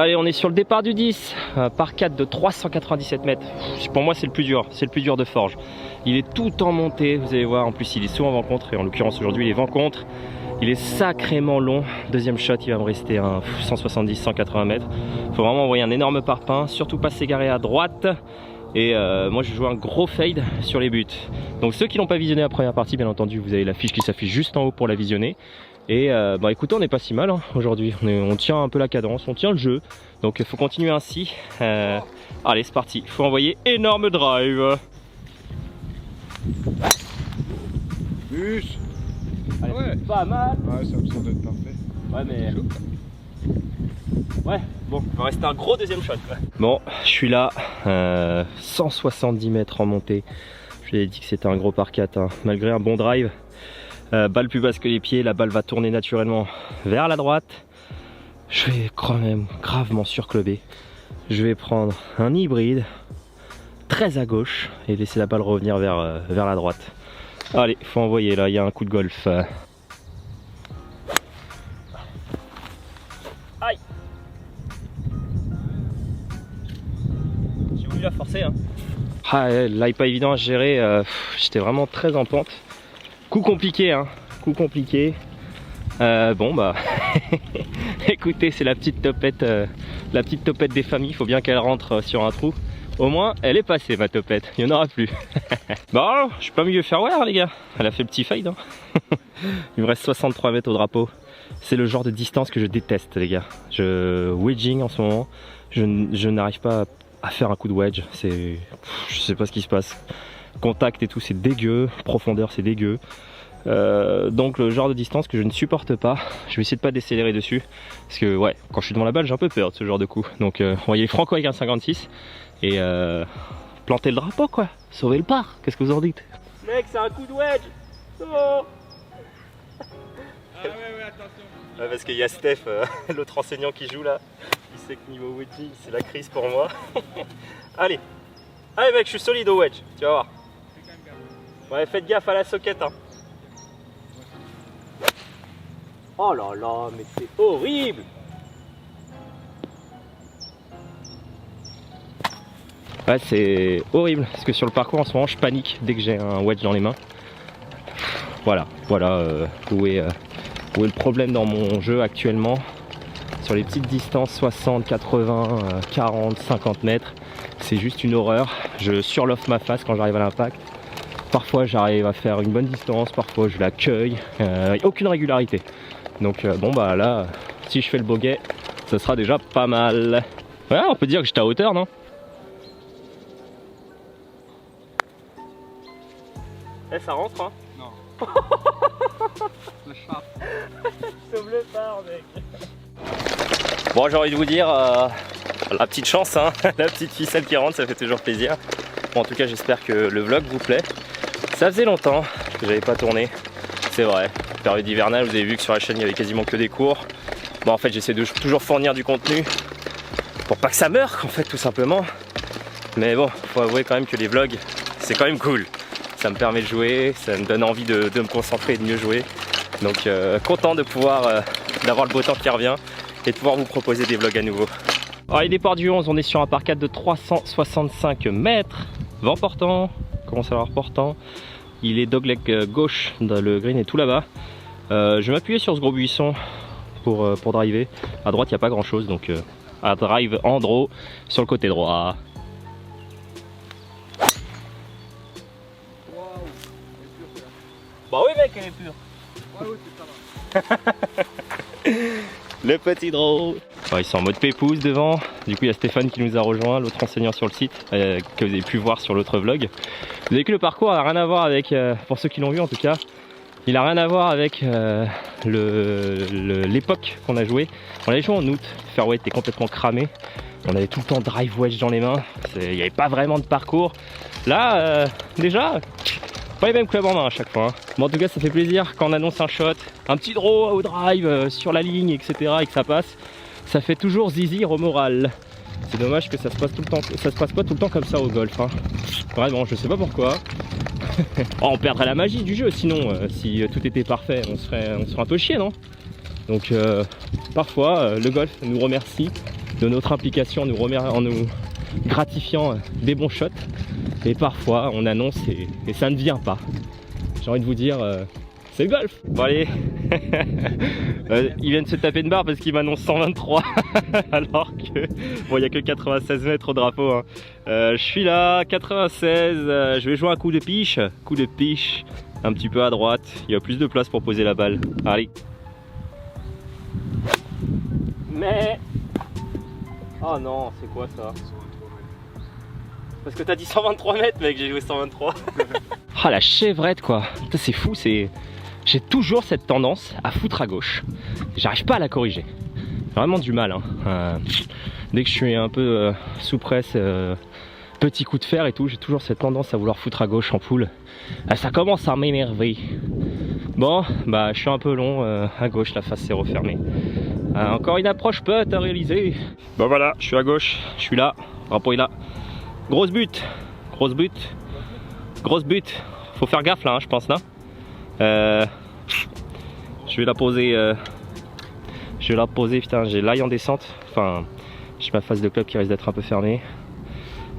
Allez, on est sur le départ du 10, par 4 de 397 mètres. Pour moi, c'est le plus dur de forge. Il est tout en montée, vous allez voir. En plus, il est souvent vent contre, et en l'occurrence aujourd'hui, il est vent contre. Il est sacrément long. Deuxième shot, il va me rester un 170-180 mètres. Il faut vraiment envoyer un énorme parpaing, surtout pas s'égarer à droite. Et moi, je joue un gros fade sur les buts. Donc ceux qui n'ont pas visionné la première partie, bien entendu, vous avez la fiche qui s'affiche juste en haut pour la visionner. Et bah écoutez, on n'est pas si mal hein, aujourd'hui, on tient un peu la cadence, on tient le jeu, donc il faut continuer ainsi. Allez, c'est parti, il faut envoyer énorme drive. Bus. Allez, Ouais. pas mal. Ouais, ça me semble être parfait. Ouais, mais... Ouais, bon, il va rester un gros deuxième shot. Ouais. Bon, je suis là, 170 mètres en montée. Je vous ai dit que c'était un gros par 4, hein. Malgré un bon drive. Balle plus basse que les pieds, la balle va tourner naturellement vers la droite. Je vais quand même gravement surclubber. Je vais prendre un hybride très à gauche et laisser la balle revenir vers la droite. Allez, faut envoyer là, il y a un coup de golf. Aïe! J'ai voulu la forcer hein. Ah, là il n'est pas évident à gérer, j'étais vraiment très en pente. Coup compliqué hein, coup compliqué. Bon bah écoutez, c'est la petite topette des familles, il faut bien qu'elle rentre sur un trou. Au moins elle est passée ma topette, il n'y en aura plus. Bon, je suis pas mieux fairwear les gars, elle a fait le petit fade hein. Il me reste 63 mètres au drapeau. C'est le genre de distance que je déteste les gars. Wedging en ce moment, je n'arrive pas à faire un coup de wedge, je sais pas ce qui se passe. Contact et tout c'est dégueu, profondeur c'est dégueu. Donc le genre de distance que je ne supporte pas. Je vais essayer de pas décélérer dessus parce que ouais, quand je suis devant la balle j'ai un peu peur de ce genre de coup. Donc on va y aller franco avec un 56 et planter le drapeau quoi, sauver le par. Qu'est-ce que vous en dites? Mec, c'est un coup de wedge. Oh. Ah ouais, attention. Ouais, parce qu'il y a Steph, l'autre enseignant qui joue là. Il sait que niveau wedging c'est la crise pour moi. Allez, allez mec, je suis solide au wedge, tu vas voir. Ouais, faites gaffe à la socket hein. Oh là là, mais c'est horrible. Ouais, c'est horrible parce que sur le parcours en ce moment je panique dès que j'ai un wedge dans les mains. Voilà où est le problème dans mon jeu actuellement. Sur les petites distances 60, 80, 40, 50 mètres, c'est juste une horreur. Je surloffe ma face quand j'arrive à l'impact. Parfois j'arrive à faire une bonne distance, parfois je l'accueille, aucune régularité. Donc bon bah là, si je fais le bogey, ça sera déjà pas mal. Ouais, on peut dire que j'étais à hauteur, non? Eh, ça rentre hein? Non. Le chat. Sauve le phare mec. Bon, j'ai envie de vous dire, la petite chance hein, la petite ficelle qui rentre, ça fait toujours plaisir. Bon, en tout cas j'espère que le vlog vous plaît. Ça faisait longtemps que j'avais pas tourné, c'est vrai. Période hivernale, vous avez vu que sur la chaîne il y avait quasiment que des cours. Bon en fait j'essaie de toujours fournir du contenu pour pas que ça meure en fait tout simplement. Mais bon, faut avouer quand même que les vlogs c'est quand même cool. Ça me permet de jouer, ça me donne envie de me concentrer et de mieux jouer. Donc content de pouvoir d'avoir le beau temps qui revient et de pouvoir vous proposer des vlogs à nouveau. Allez, départ du 11, on est sur un par 4 de 365 mètres. Vent portant, commence à avoir portant. Il est dogleg gauche, le green est tout là-bas. Je vais m'appuyer sur ce gros buisson pour driver. À droite, il n'y a pas grand-chose, donc à drive en draw sur le côté droit. Waouh. Bah oui mec, elle est pure. Ouais, c'est ça va. Le petit draw. Ils sont en mode pépouze devant. Du coup il y a Stéphane qui nous a rejoint, l'autre enseignant sur le site, que vous avez pu voir sur l'autre vlog. Vous avez que le parcours n'a rien à voir avec, pour ceux qui l'ont vu en tout cas, il n'a rien à voir avec l'époque qu'on a joué. On avait joué en août, le fairway était complètement cramé. On avait tout le temps drive wedge dans les mains, il n'y avait pas vraiment de parcours. Là, déjà, pas les mêmes clubs en main à chaque fois. Hein. Bon, en tout cas, ça fait plaisir quand on annonce un shot, un petit draw au drive, sur la ligne, etc. et que ça passe. Ça fait toujours zizir au moral. C'est dommage que ça se passe tout le temps, ça se passe pas tout le temps comme ça au golf. Hein. Vraiment, je sais pas pourquoi. Oh, on perdrait la magie du jeu sinon, si tout était parfait, on serait un peu chier, non? Donc parfois le golf nous remercie de notre implication en nous gratifiant des bons shots. Et parfois on annonce et ça ne vient pas. J'ai envie de vous dire, c'est le golf. Bon allez, ils viennent se taper une barre parce qu'ils m'annoncent 123 alors que bon, il n'y a que 96 mètres au drapeau. Hein. Je suis là, 96, je vais jouer un coup de piche, un petit peu à droite. Il y a plus de place pour poser la balle. Allez. Mais oh non, c'est quoi ça? Parce que t'as dit 123 mètres mec, j'ai joué 123. Ah la chevrette quoi, c'est fou, j'ai toujours cette tendance à foutre à gauche. J'arrive pas à la corriger. J'ai vraiment du mal. Hein. Dès que je suis un peu sous presse, petit coup de fer et tout, j'ai toujours cette tendance à vouloir foutre à gauche en poule. Ça commence à m'énerver. Bon, bah je suis un peu long à gauche, la face s'est refermée. Encore une approche putt à réaliser. Bon voilà, je suis à gauche, je suis là, drapeau est là. Grosse butte, grosse butte, grosse butte. Faut faire gaffe là, hein, je pense là. Je vais la poser. Putain, j'ai l'ail en descente. Enfin, j'ai ma face de club qui risque d'être un peu fermée.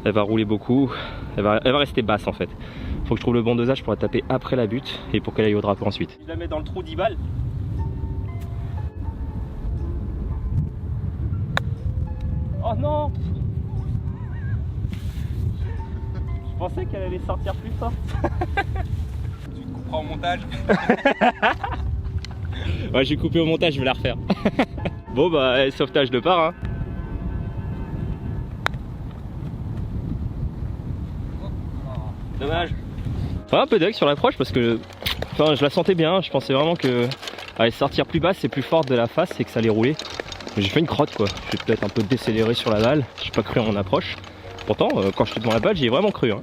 Elle va rouler beaucoup. Elle va rester basse en fait. Faut que je trouve le bon dosage pour la taper après la butte et pour qu'elle aille au drapeau ensuite. Je la mets dans le trou 10 balles. Oh non! Je pensais qu'elle allait sortir plus fort. Tu te couperas au montage. Ouais, j'ai coupé au montage, je vais la refaire. Bon bah, sauvetage de part. Hein. Dommage. Enfin, un peu d'œil sur l'approche parce que enfin, je la sentais bien. Je pensais vraiment que allait sortir plus basse et plus forte de la face et que ça allait rouler. J'ai fait une crotte quoi. J'ai peut-être un peu décéléré sur la balle. J'ai pas cru en mon approche. Pourtant, quand j'étais devant la balle, j'y ai vraiment cru. Hein.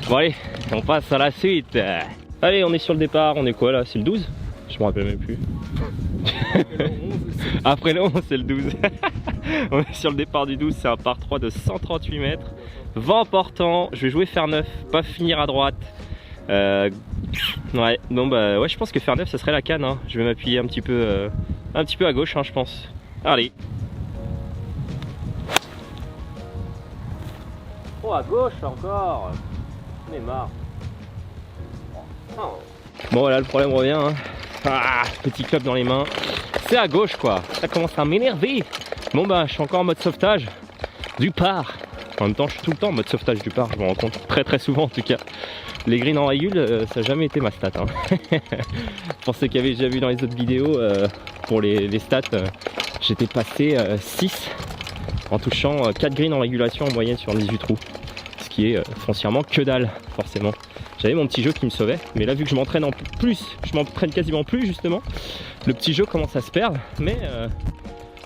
Bon allez, on passe à la suite. Allez, on est sur le départ. On est quoi là? C'est le 12? Je me rappelle même plus. Après le 11, c'est le 12. On est sur le départ du 12. C'est un par 3 de 138 mètres. Vent portant. Je vais jouer fer 9, pas finir à droite. Ouais, bon bah ouais, je pense que fer 9 ça serait la canne. Hein. Je vais m'appuyer un petit peu à gauche, hein, je pense. Allez. Oh, à gauche encore. On est marre. Oh. Bon voilà, le problème revient. Hein. Ah, petit club dans les mains. C'est à gauche quoi. Ça commence à m'énerver. Bon bah, je suis encore en mode sauvetage du par. En même temps, je suis tout le temps en mode sauvetage du par. Je me rends compte très souvent en tout cas. Les greens en régule, ça n'a jamais été ma stat. Hein. Pour ceux qui avaient déjà vu dans les autres vidéos, pour les stats, j'étais passé 6 en touchant 4 greens en régulation en moyenne sur 18 trous. Ce qui est foncièrement que dalle, forcément. J'avais mon petit jeu qui me sauvait, mais là vu que je m'entraîne en plus, je m'entraîne quasiment plus justement, le petit jeu commence à se perdre, mais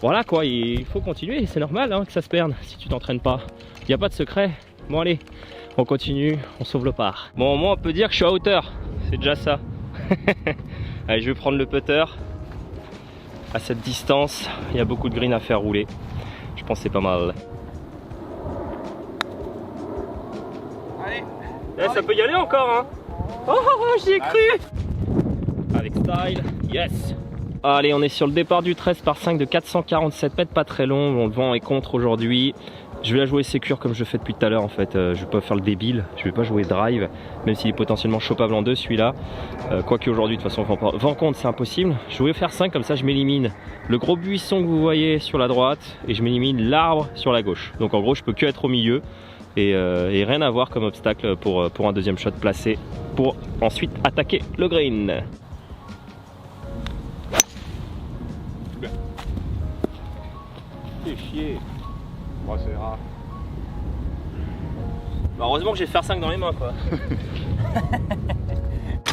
voilà quoi, il faut continuer, c'est normal hein, que ça se perde si tu t'entraînes pas. Il n'y a pas de secret. Bon allez, on continue, on sauve le par. Bon au moins on peut dire que je suis à hauteur, c'est déjà ça. Allez, je vais prendre le putter. À cette distance, il y a beaucoup de greens à faire rouler. Je pense que c'est pas mal. Eh, ça peut y aller encore hein. Oh, j'y ai cru. Avec style, yes. Allez, on est sur le départ du 13 par 5 de 447 mètres, pas très long. Bon, le vent est contre aujourd'hui. Je vais la jouer sécure comme je fais depuis tout à l'heure en fait. Je vais pas faire le débile, je vais pas jouer drive, même s'il est potentiellement chopable en deux celui-là. Quoique aujourd'hui de toute façon vent contre c'est impossible. Je vais faire 5 comme ça je m'élimine le gros buisson que vous voyez sur la droite et je m'élimine l'arbre sur la gauche. Donc en gros je peux que être au milieu. Et rien à voir comme obstacle pour un deuxième shot placé pour ensuite attaquer le green. Fais chier. Bon, c'est rare. Bah heureusement que j'ai fer 5 dans les mains quoi.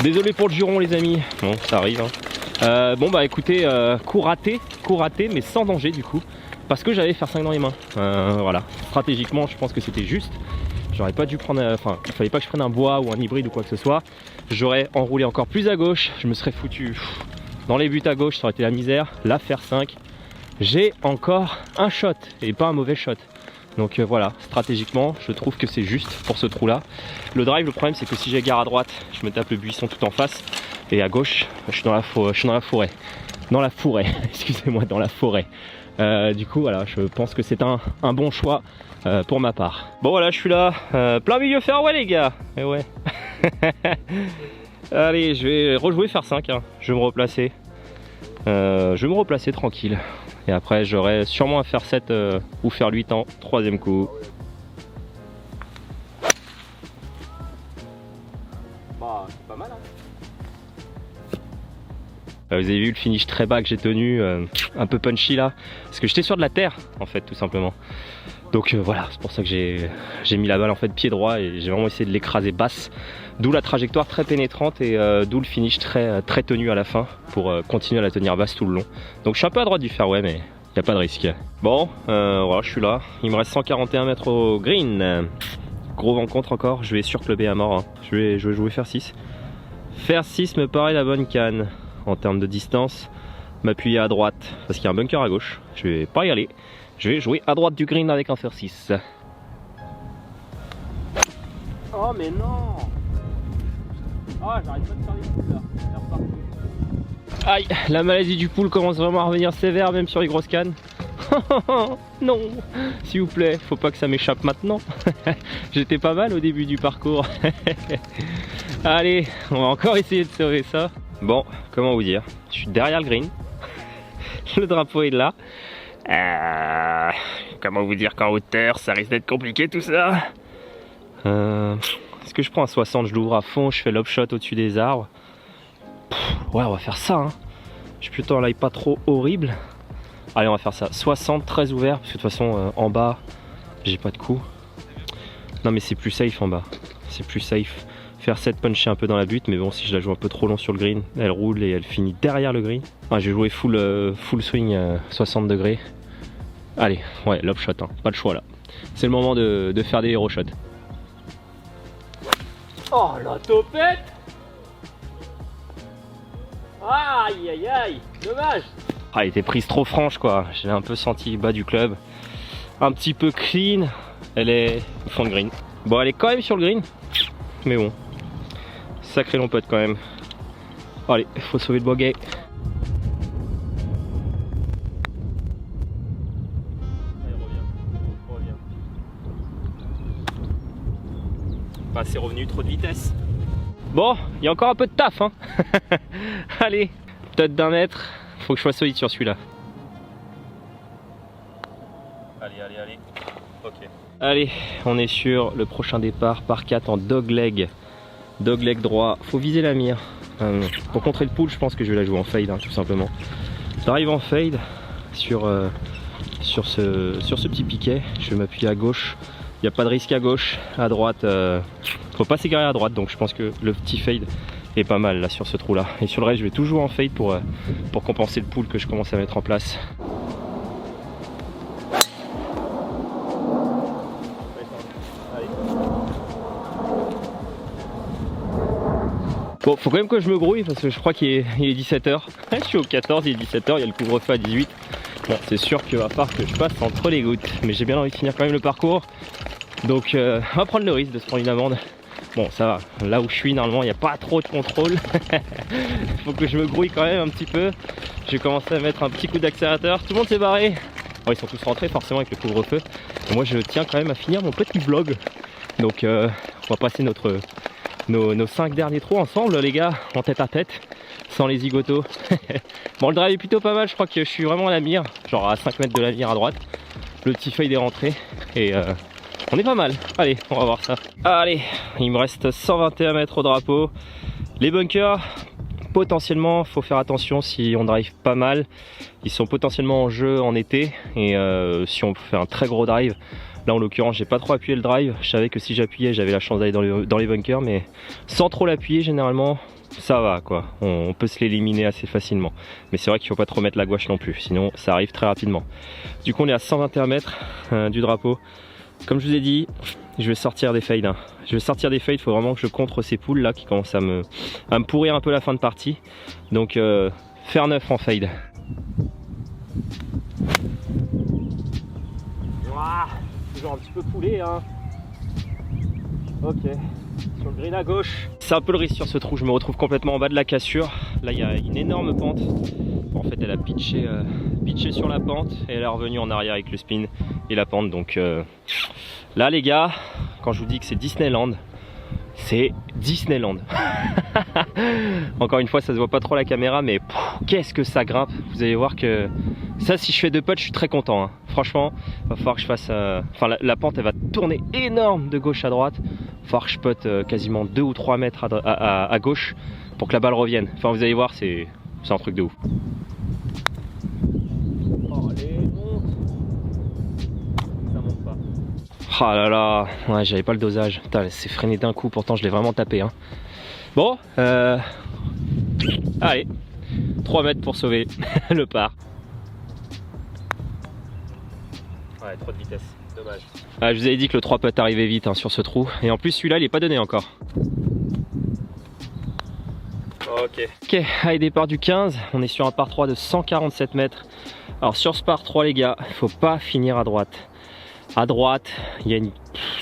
Désolé pour le juron les amis. Bon ça arrive hein. Bon bah écoutez, coup raté mais sans danger du coup. Parce que j'avais fer 5 dans les mains. Voilà. Stratégiquement, je pense que c'était juste. J'aurais pas dû prendre. Enfin, il fallait pas que je prenne un bois ou un hybride ou quoi que ce soit. J'aurais enroulé encore plus à gauche. Je me serais foutu dans les buts à gauche. Ça aurait été la misère. Là, fer 5. J'ai encore un shot et pas un mauvais shot. Donc voilà, stratégiquement, je trouve que c'est juste pour ce trou-là. Le drive, le problème, c'est que si j'égare à droite, je me tape le buisson tout en face. Et à gauche, je suis dans la forêt. Dans la forêt, excusez-moi, dans la forêt. Du coup voilà, je pense que c'est un bon choix pour ma part. Bon voilà, je suis là, plein milieu fairway les gars. Et ouais. Allez, je vais rejouer faire 5 hein. Je vais me replacer. Je vais me replacer tranquille. Et après j'aurai sûrement à faire 7 ou faire 8 ans, troisième coup. Bah c'est pas mal hein. Vous avez vu le finish très bas que j'ai tenu, un peu punchy là, parce que j'étais sur de la terre en fait tout simplement. Donc voilà, c'est pour ça que j'ai mis la balle en fait pied droit et j'ai vraiment essayé de l'écraser basse. D'où la trajectoire très pénétrante et d'où le finish très tenu à la fin pour continuer à la tenir basse tout le long. Donc je suis un peu à droite du fairway mais il n'y a pas de risque. Bon, voilà, je suis là, il me reste 141 mètres au green. Gros vent contre encore, je vais surclubber à mort. Hein. Je vais jouer faire 6. Faire 6 me paraît la bonne canne. En termes de distance, m'appuyer à droite parce qu'il y a un bunker à gauche. Je vais pas y aller. Je vais jouer à droite du green avec un fer 6. Oh mais non. Ah j'arrive pas de faire les poules là. Aïe, la maladie du pool commence vraiment à revenir sévère même sur les grosses cannes. Non, s'il vous plaît, faut pas que ça m'échappe maintenant. J'étais pas mal au début du parcours. Allez, on va encore essayer de sauver ça. Bon, comment vous dire, je suis derrière le green. Le drapeau est là. Comment vous dire qu'en hauteur, ça risque d'être compliqué tout ça. Est-ce que je prends un 60, je l'ouvre à fond, je fais l'upshot au-dessus des arbres. Ouais, on va faire ça. Hein. Je suis plutôt en live pas trop horrible. Allez, on va faire ça. 60, très ouvert, parce que de toute façon, en bas, j'ai pas de coup. Non, mais c'est plus safe en bas. C'est plus safe. Faire 7 puncher un peu dans la butte, mais bon, si je la joue un peu trop long sur le green, elle roule et elle finit derrière le green. Ah, je vais jouer full swing 60 degrés. Allez, ouais, lob shot, hein. Pas de choix là. C'est le moment de faire des hero shots. Oh la topette! Aïe aïe aïe, dommage! Ah, elle était prise trop franche quoi, j'ai un peu senti bas du club. Un petit peu clean, elle est au fond de green. Bon, elle est quand même sur le green, mais bon. Sacré long putt quand même. Allez, il faut sauver le bogey. Bah, c'est revenu trop de vitesse. Bon, il y a encore un peu de taf hein. Allez, peut-être d'un mètre. Faut que je sois solide sur celui-là. Allez. Ok. Allez, on est sur le prochain départ par 4 en dogleg. Dogleg droit, faut viser la mire. Pour contrer le pool, je pense que je vais la jouer en fade, hein, tout simplement. J'arrive en fade sur ce petit piquet. Je vais m'appuyer à gauche. Il n'y a pas de risque à gauche. À droite, faut pas s'égarer à droite. Donc je pense que le petit fade est pas mal là sur ce trou là. Et sur le reste, je vais toujours en fade pour compenser le pool que je commence à mettre en place. Bon, faut quand même que je me grouille parce que je crois qu'il est 17h. Je suis au 14, il est 17h, il y a le couvre-feu à 18. Bon, c'est sûr qu'il va falloir que je passe entre les gouttes. Mais j'ai bien envie de finir quand même le parcours. Donc on va prendre le risque de se prendre une amende. Bon, ça va, là où je suis normalement il n'y a pas trop de contrôle. Faut que je me grouille quand même un petit peu. J'ai commencé à mettre un petit coup d'accélérateur. Tout le monde s'est barré. Bon, ils sont tous rentrés forcément avec le couvre-feu. Moi je tiens quand même à finir mon petit vlog. Donc on va passer nos 5 derniers trous ensemble les gars, en tête à tête, sans les zigotos. Bon, le drive est plutôt pas mal, je crois que je suis vraiment à la mire, genre à 5 mètres de la mire à droite. Le petit fade est rentré et on est pas mal. Allez, on va voir ça. Allez, il me reste 121 mètres au drapeau. Les bunkers, potentiellement, faut faire attention si on drive pas mal. Ils sont potentiellement en jeu en été et si on fait un très gros drive. Là en l'occurrence j'ai pas trop appuyé le drive, je savais que si j'appuyais j'avais la chance d'aller dans les bunkers, mais sans trop l'appuyer généralement ça va quoi, on peut se l'éliminer assez facilement. Mais c'est vrai qu'il faut pas trop mettre la gouache non plus, sinon ça arrive très rapidement. Du coup on est à 121 mètres du drapeau. Comme je vous ai dit, je vais sortir des fades. Hein. Je vais sortir des fades, il faut vraiment que je contre ces poules là qui commencent à me pourrir un peu la fin de partie. Donc faire 9 en fade. Ouah, toujours un petit peu poulé hein. Ok, sur le green à gauche. C'est un peu le risque sur ce trou, je me retrouve complètement en bas de la cassure. Là il y a une énorme pente. En fait elle a pitché pitché sur la pente et elle est revenue en arrière avec le spin et la pente. Donc là les gars, quand je vous dis que c'est Disneyland, c'est Disneyland. Encore une fois, ça se voit pas trop à la caméra, mais qu'est-ce que ça grimpe. Vous allez voir que ça, si je fais 2 putts, je suis très content, hein. Franchement, va falloir que je fasse enfin la pente elle va tourner énorme de gauche à droite. Va falloir que je putte quasiment 2 ou 3 mètres à gauche pour que la balle revienne. Enfin vous allez voir, c'est un truc de ouf. Oh allez, monte. Ça monte pas. Ah là là, ouais, j'avais pas le dosage. Putain, c'est freiné d'un coup, pourtant je l'ai vraiment tapé, hein. Bon, allez, 3 mètres pour sauver le par. Ouais, trop de vitesse, dommage. Ah, je vous avais dit que le 3 putt arrivait vite, hein, sur ce trou. Et en plus celui-là il est pas donné encore. Ok, allez, départ du 15, on est sur un par 3 de 147 mètres. Alors sur ce par 3 les gars, il faut pas finir à droite. À droite, il y a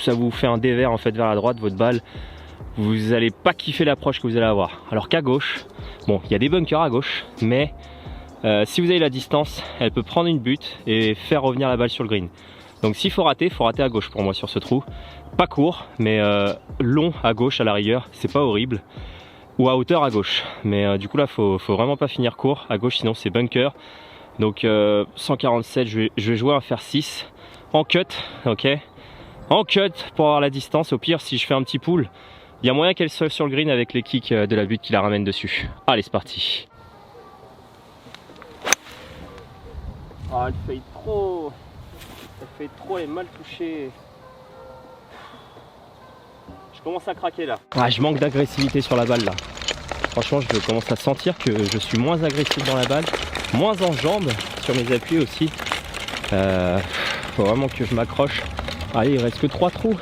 ça vous fait un dévers en fait vers la droite, votre balle. Vous n'allez pas kiffer l'approche que vous allez avoir. Alors qu'à gauche, bon, il y a des bunkers à gauche, mais si vous avez la distance, elle peut prendre une butte et faire revenir la balle sur le green. Donc s'il faut rater à gauche pour moi sur ce trou. Pas court, mais long à gauche à la rigueur, c'est pas horrible. Ou à hauteur à gauche. Mais du coup là, faut vraiment pas finir court à gauche, sinon c'est bunker. Donc 147, je vais jouer un faire 6 en cut, ok. En cut pour avoir la distance. Au pire, si je fais un petit pull, il y a moyen qu'elle soit sur le green avec les kicks de la butte qui la ramène dessus. Allez, c'est parti. Ah, elle fait trop. Elle est mal touchée. Je commence à craquer là. Ah, je manque d'agressivité sur la balle là. Franchement, je commence à sentir que je suis moins agressif dans la balle, moins en jambes sur mes appuis aussi. Faut vraiment que je m'accroche. Allez, il reste que 3 trous.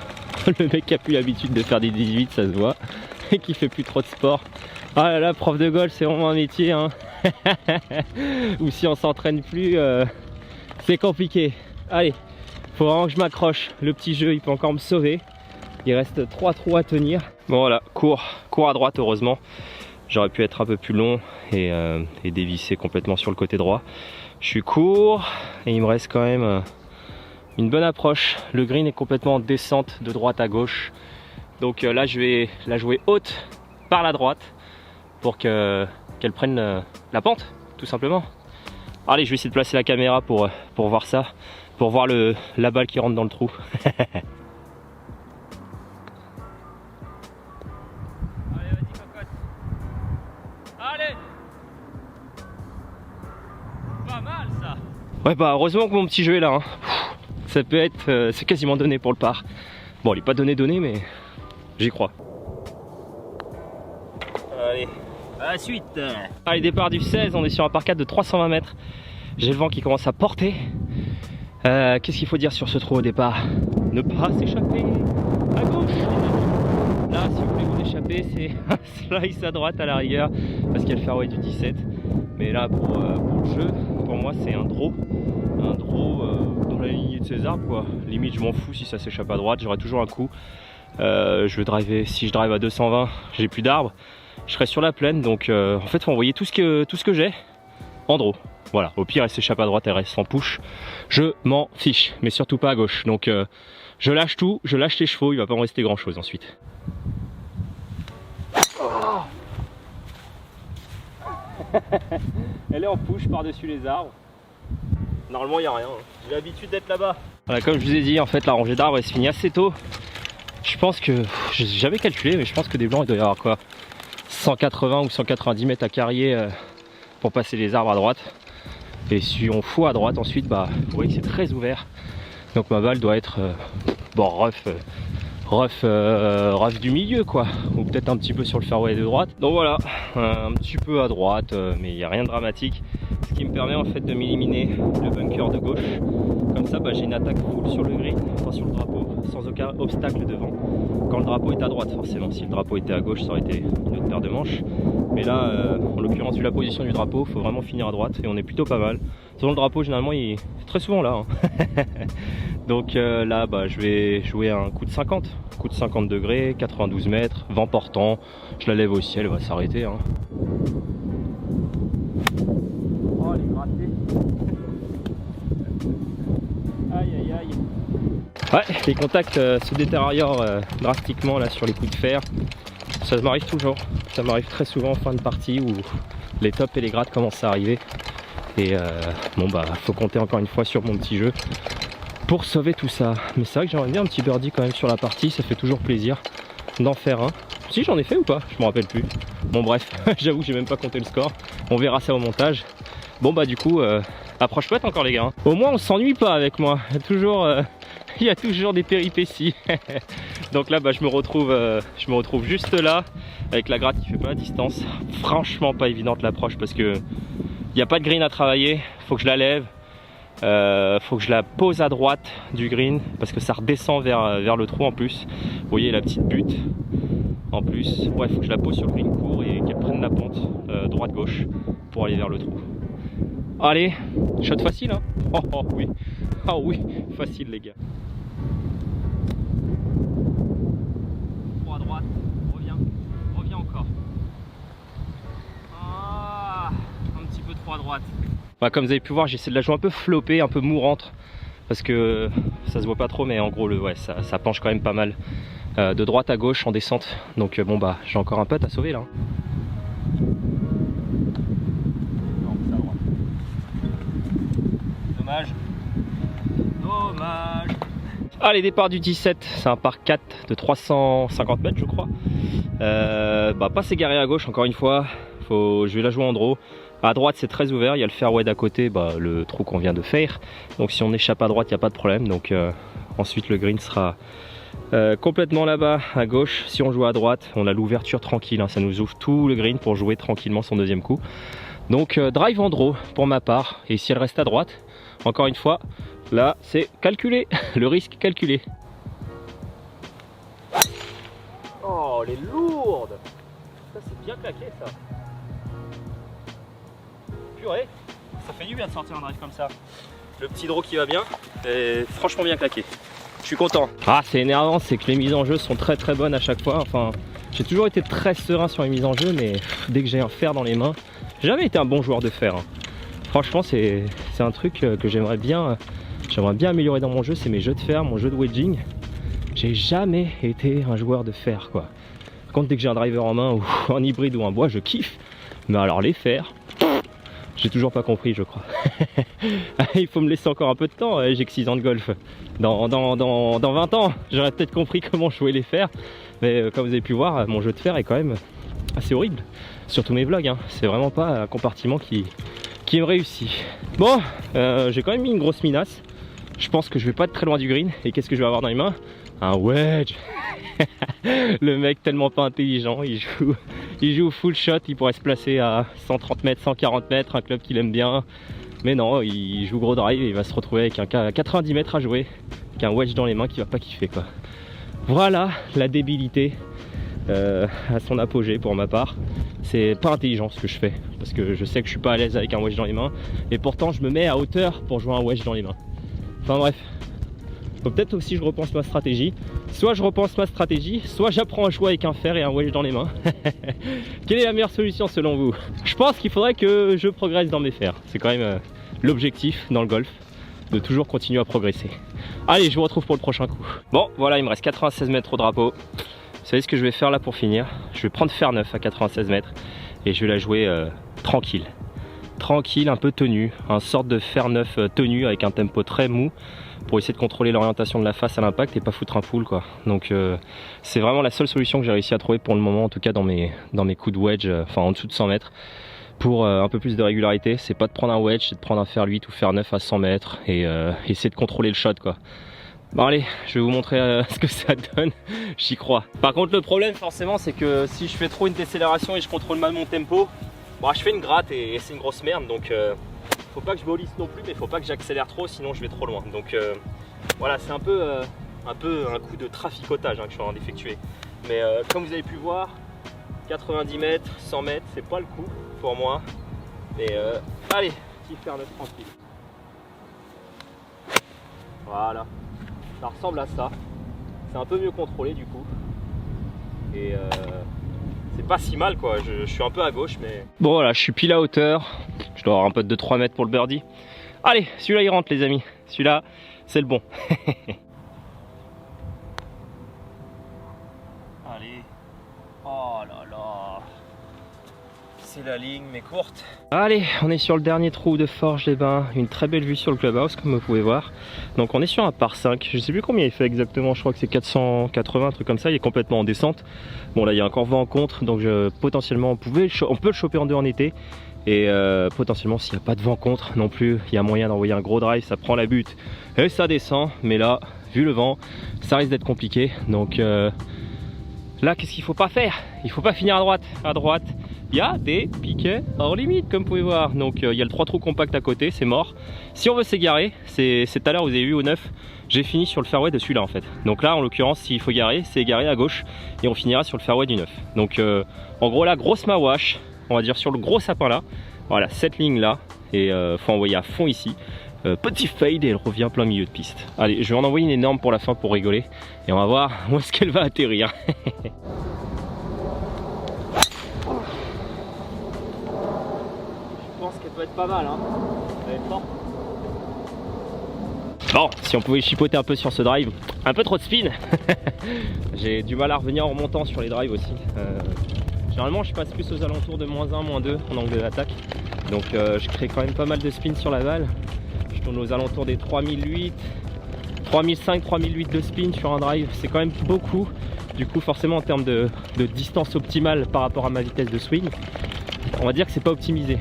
Le mec qui a plus l'habitude de faire des 18, ça se voit, et qui fait plus trop de sport. Ah là là, prof de golf, c'est vraiment un métier, hein. Ou si on s'entraîne plus, c'est compliqué. Allez, faut vraiment que je m'accroche. Le petit jeu, il peut encore me sauver. Il reste 3 trous à tenir. Bon voilà, court à droite heureusement. J'aurais pu être un peu plus long et dévisser complètement sur le côté droit. Je suis court et il me reste quand même une bonne approche. Le green est complètement en descente de droite à gauche. Donc là je vais la jouer haute par la droite pour qu'elle prenne la pente tout simplement. Allez, je vais essayer de placer la caméra pour voir ça. Pour voir la balle qui rentre dans le trou. Ouais bah heureusement que mon petit jeu est là, hein. Ça peut être, c'est quasiment donné pour le par. Bon il est pas donné mais j'y crois. Allez, à la suite. Allez, départ du 16, on est sur un par 4 de 320 mètres. J'ai le vent qui commence à porter. Qu'est-ce qu'il faut dire sur ce trou au départ? Ne pas s'échapper à gauche. Là si vous voulez vous échapper, c'est un slice à droite à la rigueur parce qu'il y a le fairway du 17. Mais là pour le jeu, pour moi c'est un draw dans la lignée de ces arbres quoi. Limite je m'en fous si ça s'échappe à droite, j'aurai toujours un coup. Je vais driver, si je drive à 220, j'ai plus d'arbres, je serai sur la plaine, donc en fait faut envoyer tout ce que j'ai en draw. Voilà, au pire elle s'échappe à droite, elle reste en push, je m'en fiche, mais surtout pas à gauche. Donc je lâche tout, je lâche les chevaux, il va pas en rester grand chose ensuite. Oh. Elle est en push par-dessus les arbres. Normalement il n'y a rien, hein. J'ai l'habitude d'être là-bas. Voilà, comme je vous ai dit, en fait la rangée d'arbres elle se finit assez tôt. Je pense que, j'ai jamais calculé, mais je pense que des blancs il doit y avoir quoi, 180 ou 190 mètres à carrier pour passer les arbres à droite. Et si on fout à droite ensuite, bah vous voyez que c'est très ouvert. Donc ma balle doit être bon, rough du milieu quoi, ou peut-être un petit peu sur le fairway de droite. Donc voilà, un petit peu à droite, mais il n'y a rien de dramatique. Ce qui me permet en fait de m'éliminer le bunker de gauche. Comme ça j'ai une attaque full sur le green, enfin sur le drapeau, sans aucun obstacle devant. Quand le drapeau est à droite forcément, si le drapeau était à gauche ça aurait été une autre paire de manches. Mais là, en l'occurrence vu la position du drapeau, il faut vraiment finir à droite et on est plutôt pas mal. Selon le drapeau généralement il est très souvent là, hein. Donc là je vais jouer un coup de 50. Coup de 50 degrés, 92 mètres, vent portant, je la lève au ciel, elle va s'arrêter, hein. Oh elle est grattée. aïe. Ouais, les contacts se détériorent drastiquement là sur les coups de fer. Ça m'arrive toujours, ça m'arrive très souvent en fin de partie où les tops et les grattes commencent à arriver. Et bon bah faut compter encore une fois sur mon petit jeu pour sauver tout ça. Mais c'est vrai que j'aimerais bien un petit birdie quand même sur la partie, ça fait toujours plaisir d'en faire un. Si j'en ai fait ou pas, je me rappelle plus. Bon bref, j'avoue que j'ai même pas compté le score, on verra ça au montage. Bon bah du coup, approche pote encore les gars. Au moins on s'ennuie pas avec moi, il y a toujours des péripéties. Donc là bah, je me retrouve juste là avec la gratte qui fait pas la distance. Franchement pas évidente l'approche parce que il n'y a pas de green à travailler, faut que je la lève. Faut que je la pose à droite du green parce que ça redescend vers le trou en plus. Vous voyez la petite butte en plus. Ouais, faut que je la pose sur le green court et qu'elle prenne la pente droite-gauche pour aller vers le trou. Allez, shot facile hein. Oh oui, oh oui, facile les gars. À droite, reviens encore. Ah, un petit peu trop à droite. Bah, comme vous avez pu voir, j'essaie de la jouer un peu floppée, un peu mourante parce que ça se voit pas trop, mais en gros ouais, ça penche quand même pas mal de droite à gauche en descente. Donc bon bah j'ai encore un putt à sauver là. Dommage. Allez, départ du 17, c'est un par 4 de 350 mètres je crois. Bah pas s'égarer à gauche encore une fois, je vais la jouer en draw. À droite c'est très ouvert, il y a le fairway d'à côté, bah, le trou qu'on vient de faire. Donc si on échappe à droite il n'y a pas de problème. Donc ensuite le green sera complètement là-bas à gauche. Si on joue à droite on a l'ouverture tranquille, hein, ça nous ouvre tout le green pour jouer tranquillement son deuxième coup. Donc drive en draw pour ma part. Et si elle reste à droite, encore une fois, là c'est calculé, le risque calculé. Oh elle est lourde. Ça c'est bien claqué ça. Purée, ça fait du bien de sortir un drive comme ça. Le petit draw qui va bien, et franchement bien claqué. Je suis content. Ah c'est énervant, c'est que les mises en jeu sont très bonnes à chaque fois. Enfin, j'ai toujours été très serein sur les mises en jeu, mais dès que j'ai un fer dans les mains, j'ai jamais été un bon joueur de fer. Hein. Franchement c'est un truc que j'aimerais bien améliorer dans mon jeu, c'est mes jeux de fer, mon jeu de wedging. J'ai jamais été un joueur de fer quoi. Par contre dès que j'ai un driver en main ou en hybride ou en bois, je kiffe. Mais alors les fers, j'ai toujours pas compris je crois. Il faut me laisser encore un peu de temps, j'ai que 6 ans de golf. Dans 20 ans, j'aurais peut-être compris comment jouer les fers. Mais comme vous avez pu voir, mon jeu de fer est quand même assez horrible. Surtout mes vlogs, hein. C'est vraiment pas un compartiment qui me réussit. Bon, j'ai quand même mis une grosse minace. Je pense que je vais pas être très loin du green. Et qu'est-ce que je vais avoir dans les mains? Un wedge. Le mec tellement pas intelligent, il joue full shot, il pourrait se placer à 130 mètres, 140 mètres, un club qu'il aime bien. Mais non, il joue gros drive et il va se retrouver avec un 90 mètres à jouer, avec un wedge dans les mains qui va pas kiffer quoi. Voilà la débilité à son apogée pour ma part. C'est pas intelligent ce que je fais, parce que je sais que je suis pas à l'aise avec un wedge dans les mains, et pourtant je me mets à hauteur pour jouer un wedge dans les mains. Enfin bref, faut peut-être aussi que je repense ma stratégie. Soit je repense ma stratégie, soit j'apprends à jouer avec un fer et un wedge dans les mains. Quelle est la meilleure solution selon vous? Je pense qu'il faudrait que je progresse dans mes fers. C'est quand même l'objectif dans le golf, de toujours continuer à progresser. Allez, je vous retrouve pour le prochain coup. Bon, voilà, il me reste 96 mètres au drapeau. Vous savez ce que je vais faire là pour finir? Je vais prendre fer 9 à 96 mètres et je vais la jouer tranquille. Tranquille, un peu tenue, un sorte de fer 9 tenu avec un tempo très mou pour essayer de contrôler l'orientation de la face à l'impact et pas foutre un full quoi. Donc c'est vraiment la seule solution que j'ai réussi à trouver pour le moment, en tout cas dans mes coups de wedge, enfin en dessous de 100 mètres. Pour un peu plus de régularité, c'est pas de prendre un wedge, c'est de prendre un fer 8 ou fer 9 à 100 mètres et essayer de contrôler le shot quoi. Bon allez, je vais vous montrer ce que ça donne, j'y crois. Par contre le problème forcément c'est que si je fais trop une décélération et je contrôle mal mon tempo, bon, je fais une gratte et c'est une grosse merde, donc faut pas que je me lisse non plus, mais faut pas que j'accélère trop sinon je vais trop loin. Donc voilà, c'est un peu un coup de traficotage hein, que je suis en train d'effectuer. Mais comme vous avez pu voir, 90 mètres, 100 mètres, c'est pas le coup pour moi. Mais allez, petit fer 9 tranquille. Voilà. Ça ressemble à ça, c'est un peu mieux contrôlé du coup, et c'est pas si mal quoi, je suis un peu à gauche mais... Bon voilà, je suis pile à hauteur, je dois avoir un putt de 3 mètres pour le birdie. Allez, celui-là il rentre les amis, celui-là c'est le bon. Allez. Oh là là. C'est la ligne mais courte. Allez, on est sur le dernier trou de Forges-les-Bains. Une très belle vue sur le clubhouse comme vous pouvez voir. Donc on est sur un par 5. Je sais plus combien il fait exactement. Je crois que c'est 480, un truc comme ça. Il est complètement en descente. Bon là il y a encore vent en contre. Donc potentiellement on peut le choper en deux en été. Et potentiellement s'il n'y a pas de vent contre non plus, il y a moyen d'envoyer un gros drive. Ça prend la butte et ça descend. Mais là, vu le vent, ça risque d'être compliqué. Donc là qu'est-ce qu'il faut pas faire? Il faut pas finir à droite. À droite, il y a des piquets hors limite comme vous pouvez voir. Donc il y a le 3 trous compact à côté, c'est mort. Si on veut s'égarer, c'est tout à l'heure vous avez vu au 9, j'ai fini sur le fairway de celui-là en fait. Donc là en l'occurrence s'il faut garer, c'est égarer à gauche et on finira sur le fairway du 9. Donc en gros là grosse mawash, on va dire sur le gros sapin là. Voilà cette ligne là et faut envoyer à fond ici. Petit fade et elle revient plein milieu de piste. Allez, je vais en envoyer une énorme pour la fin pour rigoler et on va voir où est-ce qu'elle va atterrir. Je pense qu'elle peut être pas mal, hein. Ça va être fort. Bon, si on pouvait chipoter un peu sur ce drive, un peu trop de spin. J'ai du mal à revenir en remontant sur les drives aussi. Généralement je passe plus aux alentours de -1, -2 en angle d'attaque. Donc je crée quand même pas mal de spin sur la balle. Je tourne aux alentours des 3008, 3005, 3008 de spin sur un drive. C'est quand même beaucoup. Du coup forcément en termes de distance optimale par rapport à ma vitesse de swing, on va dire que c'est pas optimisé.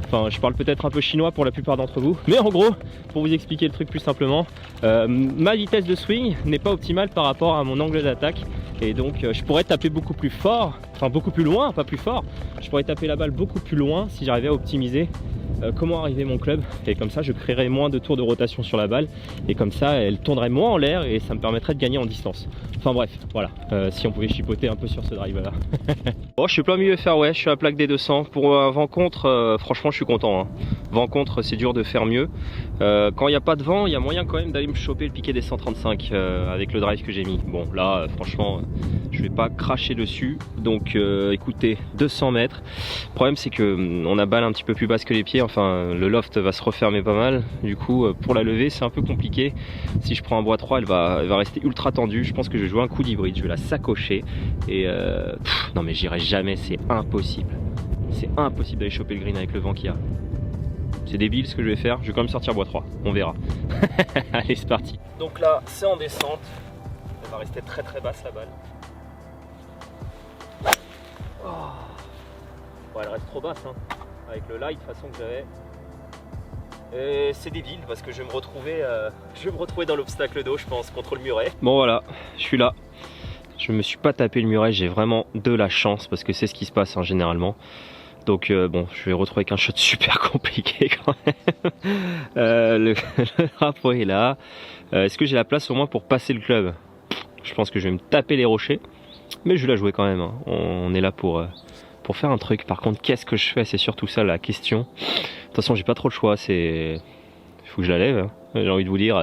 Enfin, je parle peut-être un peu chinois pour la plupart d'entre vous, mais en gros, pour vous expliquer le truc plus simplement, ma vitesse de swing n'est pas optimale par rapport à mon angle d'attaque. Et donc je pourrais taper beaucoup plus fort, enfin beaucoup plus loin, pas plus fort. Je pourrais taper la balle beaucoup plus loin si j'arrivais à optimiser comment arriver mon club. Et comme ça je créerais moins de tours de rotation sur la balle. Et comme ça elle tournerait moins en l'air et ça me permettrait de gagner en distance. Enfin bref, voilà, si on pouvait chipoter un peu sur ce drive là. Bon, je suis plein milieu fairway, je suis à plaque des 200. Pour un vent contre, franchement je suis content, hein. Vent contre c'est dur de faire mieux. Quand il n'y a pas de vent, il y a moyen quand même d'aller me choper le piqué des 135 avec le drive que j'ai mis. Bon là franchement je vais pas cracher dessus. Donc écoutez, 200 mètres. Le problème c'est que on a balle un petit peu plus basse que les pieds. Enfin le loft va se refermer pas mal. Du coup pour la lever c'est un peu compliqué. Si je prends un bois 3 elle va rester ultra tendue. Je pense que je vais jouer un coup d'hybride, je vais la sacocher. Et non mais j'irai jamais, c'est impossible. C'est impossible d'aller choper le green avec le vent qu'il y a. C'est débile ce que je vais faire, je vais quand même sortir bois 3, on verra. Allez c'est parti. Donc là c'est en descente, elle va rester très très basse la balle. Oh. Bon, elle reste trop basse hein, avec le light de toute façon que j'avais. C'est débile parce que je vais me retrouver dans l'obstacle d'eau je pense contre le muret. Bon voilà, je suis là. Je me suis pas tapé le muret, j'ai vraiment de la chance parce que c'est ce qui se passe hein, généralement. Donc bon, je vais retrouver qu'un shot super compliqué quand même. Le drapeau est là. Est-ce que j'ai la place au moins pour passer le club? Je pense que je vais me taper les rochers, mais je vais la jouer quand même. Hein. On est là pour faire un truc. Par contre, qu'est-ce que je fais? C'est surtout ça la question. De toute façon, j'ai pas trop le choix. Il faut que je la lève. Hein. J'ai envie de vous dire,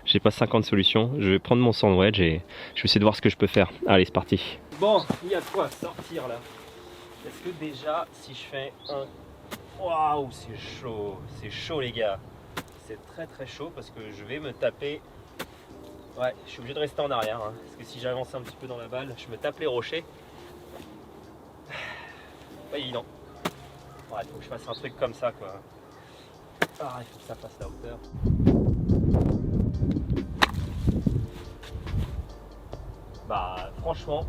j'ai pas 50 solutions. Je vais prendre mon sandwich et je vais essayer de voir ce que je peux faire. Allez, c'est parti. Bon, il y a de quoi sortir là. Est-ce que déjà, si je fais un... Waouh, c'est chaud les gars. C'est très très chaud parce que je vais me taper... Ouais, je suis obligé de rester en arrière. Hein, parce que si j'avance un petit peu dans la balle, je me tape les rochers. Pas évident. Ouais, il faut que je fasse un truc comme ça quoi. Ah, il faut que ça fasse la hauteur. Bah, franchement...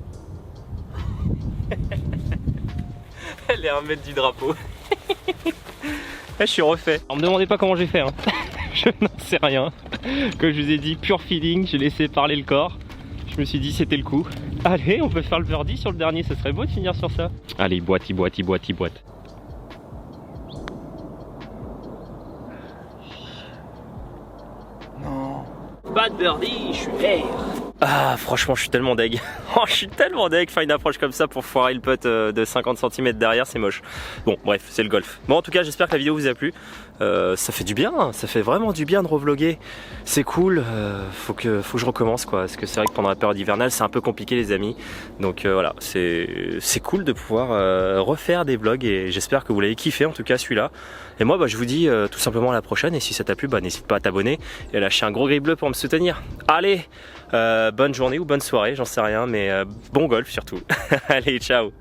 Elle est à 1 mètre du drapeau. Je suis refait. Alors me demandez pas comment j'ai fait hein. Je n'en sais rien. Comme je vous ai dit, pur feeling, j'ai laissé parler le corps. Je me suis dit c'était le coup. Allez, on peut faire le birdie sur le dernier, ça serait beau de finir sur ça. Allez, il boite. Non. Pas de birdie, je suis vert. Ah, franchement, je suis tellement deg. Oh, je suis tellement deg. Faire une approche comme ça pour foirer le putt de 50 cm derrière, c'est moche. Bon, bref, c'est le golf. Bon, en tout cas, j'espère que la vidéo vous a plu. Ça fait du bien, hein. Ça fait vraiment du bien de revloguer. C'est cool. Faut que je recommence, quoi. Parce que c'est vrai que pendant la période hivernale, c'est un peu compliqué, les amis. Donc voilà, c'est cool de pouvoir refaire des vlogs et j'espère que vous l'avez kiffé, en tout cas celui-là. Et moi, je vous dis tout simplement à la prochaine. Et si ça t'a plu, n'hésite pas à t'abonner et à lâcher un gros grille bleu pour me soutenir. Allez! Bonne journée ou bonne soirée, j'en sais rien, mais bon golf surtout. Allez, ciao!